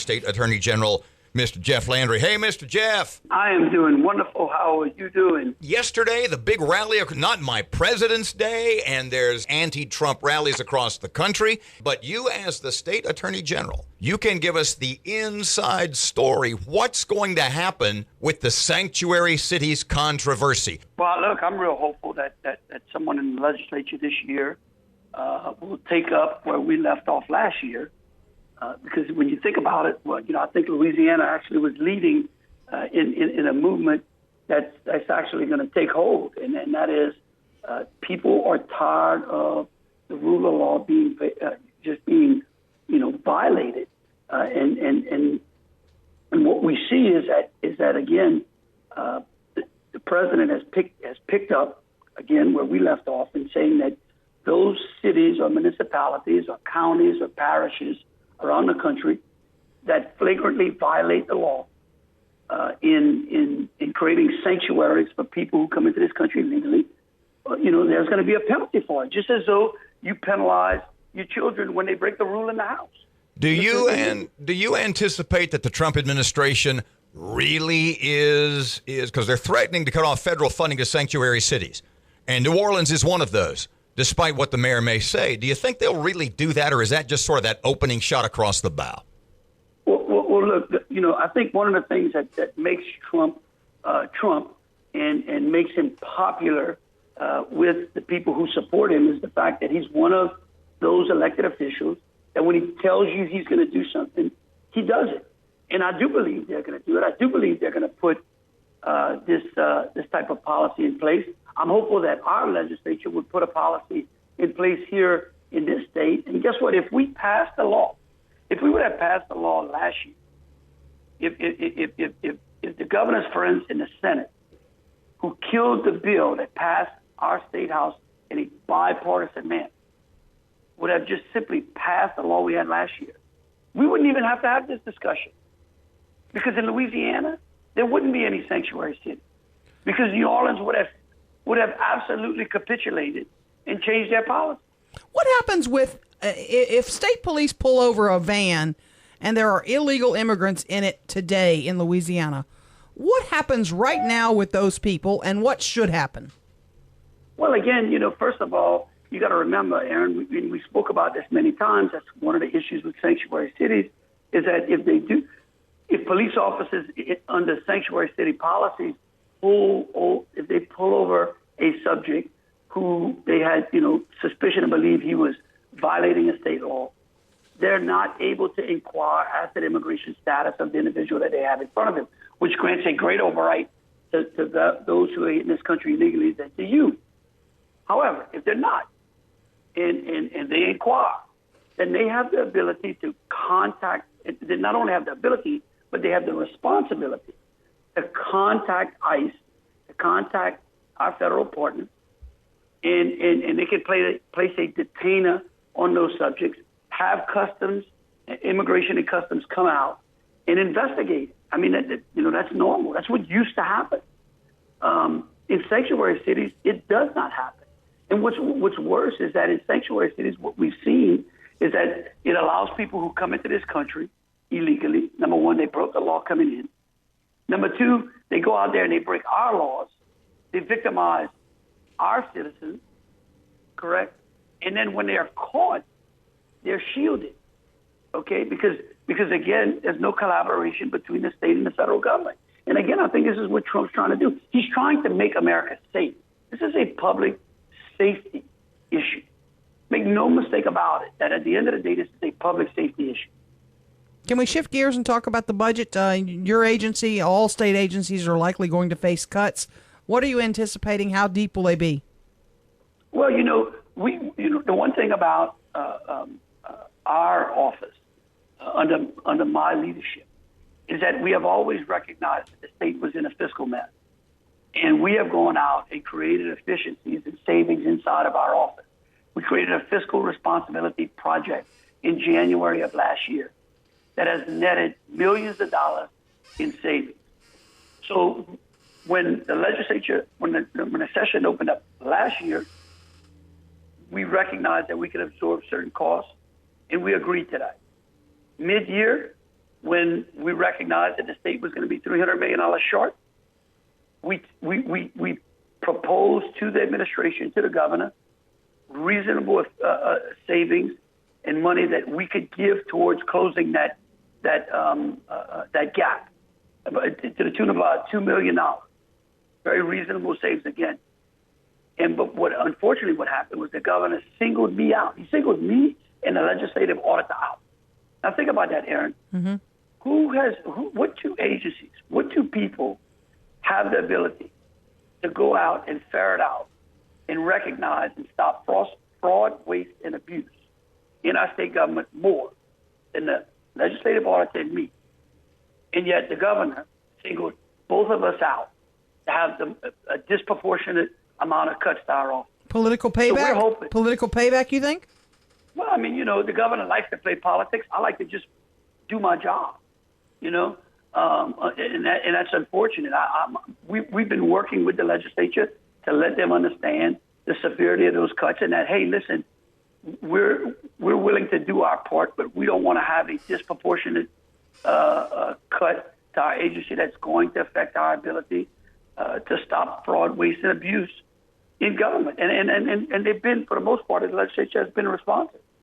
State Attorney General, Mr. Jeff Landry. Hey, Mr. Jeff. I am doing wonderful. How are you doing? Yesterday, the big rally, not my President's Day, and there's anti-Trump rallies across the country. But you, as the State Attorney General, you can give us the inside story. What's going to happen with the sanctuary cities controversy? Well, look, I'm real hopeful that someone in the legislature this year will take up where we left off last year. Because when you think about it, well, I think Louisiana actually was leading in a movement that's actually going to take hold, and that is people are tired of the rule of law being violated, and what we see is that again, the president has picked up again where we left off in saying that those cities or municipalities or counties or parishes around the country that flagrantly violate the law in creating sanctuaries for people who come into this country illegally, there's going to be a penalty for it, just as though you penalize your children when they break the rule in the house. Do you anticipate that the Trump administration really is because they're threatening to cut off federal funding to sanctuary cities, and New Orleans is one of those? Despite what the mayor may say, do you think they'll really do that, or is that just sort of that opening shot across the bow? Well, look, I think one of the things that makes Trump Trump and makes him popular with the people who support him is the fact that he's one of those elected officials that when he tells you he's going to do something, he does it. And I do believe they're going to do it. I do believe they're going to put this type of policy in place. I'm hopeful that our legislature would put a policy in place here in this state. And guess what? If we would have passed the law last year, if the governor's friends in the Senate who killed the bill that passed our state house in a bipartisan manner would have just simply passed the law we had last year, we wouldn't even have to have this discussion. Because in Louisiana, there wouldn't be any sanctuary city. Because New Orleans would have absolutely capitulated and changed their policy. What happens with if state police pull over a van and there are illegal immigrants in it today in Louisiana? What happens right now with those people, and what should happen? Well, again, first of all, you got to remember, Erin, we spoke about this many times. That's one of the issues with sanctuary cities is that if police officers under sanctuary city policies if they pull over a subject who they had, suspicion to believe he was violating a state law, they're not able to inquire as to the immigration status of the individual that they have in front of them, which grants a great override to those who are in this country illegally than to you. However, if they're not, and they inquire, then they have the ability to contact, they not only have the ability, but they have the responsibility to contact ICE, to contact our federal partners, and they can place a detainer on those subjects, have customs, immigration and customs come out and investigate. I mean, that's normal. That's what used to happen. In sanctuary cities, it does not happen. And what's worse is that in sanctuary cities, what we've seen is that it allows people who come into this country illegally. Number one, they broke the law coming in. Number two, they go out there and they break our laws. They victimize our citizens, correct? And then when they are caught, they're shielded, okay? Because again, there's no collaboration between the state and the federal government. And again, I think this is what Trump's trying to do. He's trying to make America safe. This is a public safety issue. Make no mistake about it, that at the end of the day, this is a public safety issue. Can we shift gears and talk about the budget? Your agency, all state agencies are likely going to face cuts. What are you anticipating? How deep will they be? Well, the one thing about our office under my leadership is that we have always recognized that the state was in a fiscal mess. And we have gone out and created efficiencies and savings inside of our office. We created a fiscal responsibility project in January of last year that has netted millions of dollars in savings. So when the legislature, when the session opened up last year, we recognized that we could absorb certain costs, and we agreed to that. Mid-year, when we recognized that the state was going to be $300 million short, we proposed to the administration, to the governor, reasonable savings and money that we could give towards closing that gap to the tune of about $2 million. Very reasonable savings again. But unfortunately what happened was the governor singled me out. He singled me and the legislative auditor out. Now think about that, Erin. Mm-hmm. What two agencies, what two people have the ability to go out and ferret out and recognize and stop fraud, waste, and abuse in our state government more than the legislative auditor and me? And yet the governor singled both of us out to have a disproportionate amount of cuts to our office. Political payback? So we're hoping. Political payback, you think? Well, I mean, the governor likes to play politics. I like to just do my job, and that's unfortunate. We've been working with the legislature to let them understand the severity of those cuts and that, hey, listen, we're willing to do our part, but we don't want to have a disproportionate cut to our agency that's going to affect our ability to stop fraud, waste, and abuse in government. And they've been, for the most part, the legislature has been responsive.